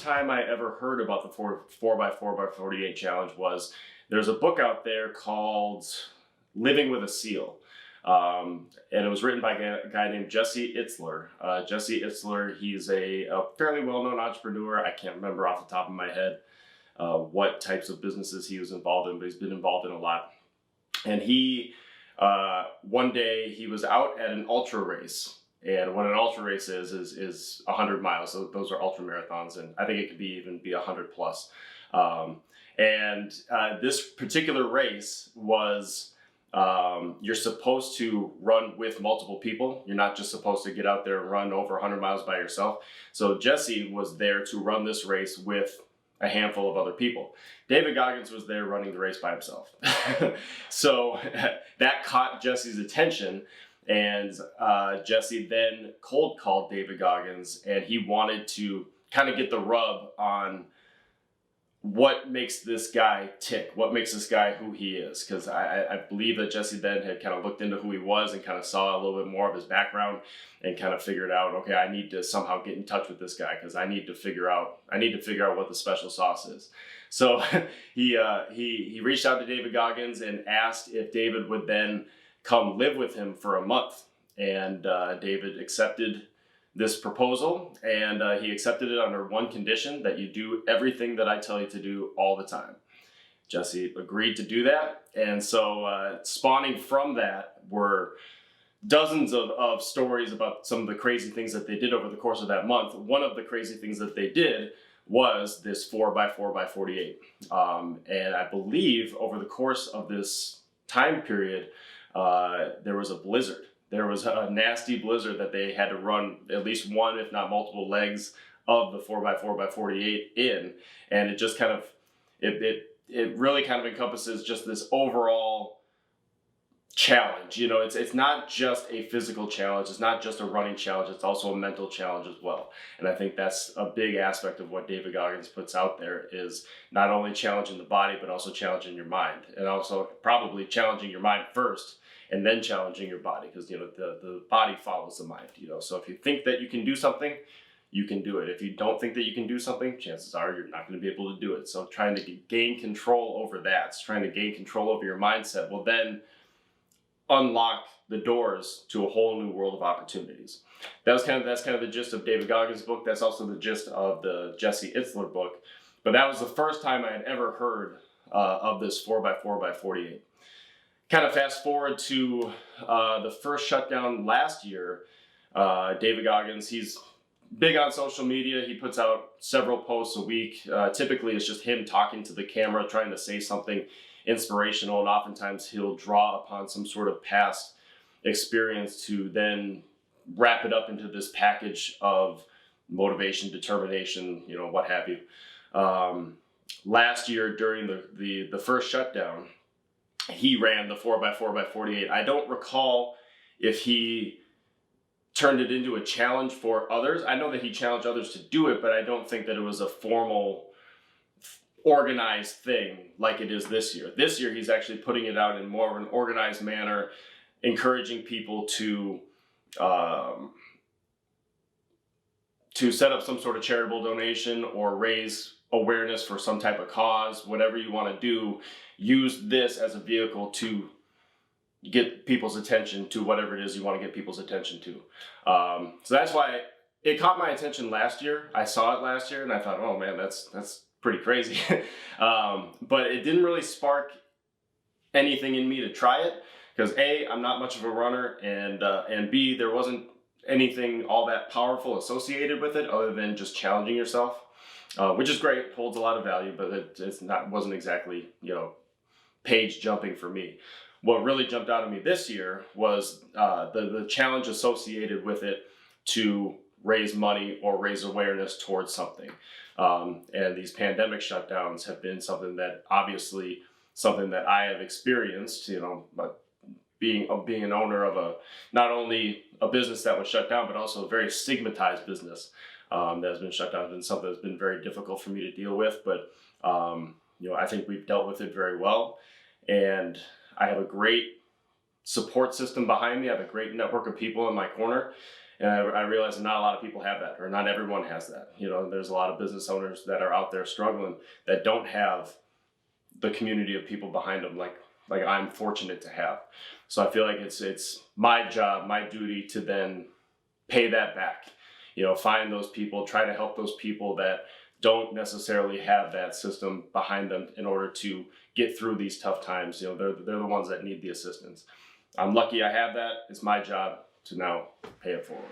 time I ever heard about the 4x4x48 challenge was there's a book out there called Living with a Seal. And it was written by a guy named Jesse Itzler. Jesse Itzler, he's a fairly well-known entrepreneur. I can't remember off the top of my head what types of businesses he was involved in, but he's been involved in a lot. And he, one day he was out at an ultra race. And what an ultra race is 100 miles. So those are ultra marathons, and I think it could even be 100 plus. This particular race was, you're supposed to run with multiple people. You're not just supposed to get out there and run over 100 miles by yourself. So Jesse was there to run this race with a handful of other people. David Goggins was there running the race by himself. So that caught Jesse's attention. And Jesse then cold called David Goggins, and he wanted to kind of get the rub on what makes this guy tick, what makes this guy who he is. Because I believe that Jesse then had kind of looked into who he was and kind of saw a little bit more of his background and kind of figured out, okay, I need to somehow get in touch with this guy because I need to figure out what the special sauce is. So he reached out to David Goggins and asked if David would then come live with him for a month. And David accepted this proposal, and he accepted it under one condition, that you do everything that I tell you to do all the time. Jesse agreed to do that. And so spawning from that were dozens of stories about some of the crazy things that they did over the course of that month. One of the crazy things that they did was this 4x4x48. And I believe over the course of this time period, there was a blizzard. There was a nasty blizzard that they had to run at least one, if not multiple legs of the 4x4x48 in. And it just kind of, it really kind of encompasses just this overall challenge. You know, it's not just a physical challenge. It's not just a running challenge. It's also a mental challenge as well. And I think that's a big aspect of what David Goggins puts out there, is not only challenging the body, but also challenging your mind, and also probably challenging your mind first and then challenging your body, because, you know, the body follows the mind, you know. So if you think that you can do something, you can do it. If you don't think that you can do something, chances are you're not going to be able to do it. So trying to gain control over that, trying to gain control over your mindset, will then unlock the doors to a whole new world of opportunities. That's kind of the gist of David Goggins' book. That's also the gist of the Jesse Itzler book. But that was the first time I had ever heard of this 4x4x48. Kind of fast forward to the first shutdown last year. David Goggins, he's big on social media. He puts out several posts a week. Typically it's just him talking to the camera, trying to say something inspirational, and oftentimes he'll draw upon some sort of past experience to then wrap it up into this package of motivation, determination, you know, what have you. Last year during the first shutdown, he ran the 4x4x48. I don't recall if he turned it into a challenge for others. I know that he challenged others to do it, but I don't think that it was a formal, organized thing like it is this year. This year, he's actually putting it out in more of an organized manner, encouraging people to set up some sort of charitable donation or raise awareness for some type of cause. Whatever you want to do, use this as a vehicle to get people's attention to whatever it is you want to get people's attention to. So that's why it caught my attention last year. I saw it last year and I thought, oh man, that's pretty crazy. But it didn't really spark anything in me to try it, because A, I'm not much of a runner, and B, there wasn't anything all that powerful associated with it other than just challenging yourself, which is great, holds a lot of value, but wasn't exactly, you know, page jumping for me. What really jumped out at me this year was the challenge associated with it to raise money or raise awareness towards something. And these pandemic shutdowns have been something that I have experienced, you know, but being an owner of not only a business that was shut down, but also a very stigmatized business that has been shut down. It's been something that's been very difficult for me to deal with, but you know, I think we've dealt with it very well. And I have a great support system behind me. I have a great network of people in my corner. And I realize that not a lot of people have that, or not everyone has that. You know, there's a lot of business owners that are out there struggling that don't have the community of people behind them like I'm fortunate to have. So I feel like it's my job, my duty to then pay that back. You know, find those people, try to help those people that don't necessarily have that system behind them in order to get through these tough times. You know, they're the ones that need the assistance. I'm lucky I have that. It's my job to now pay it forward.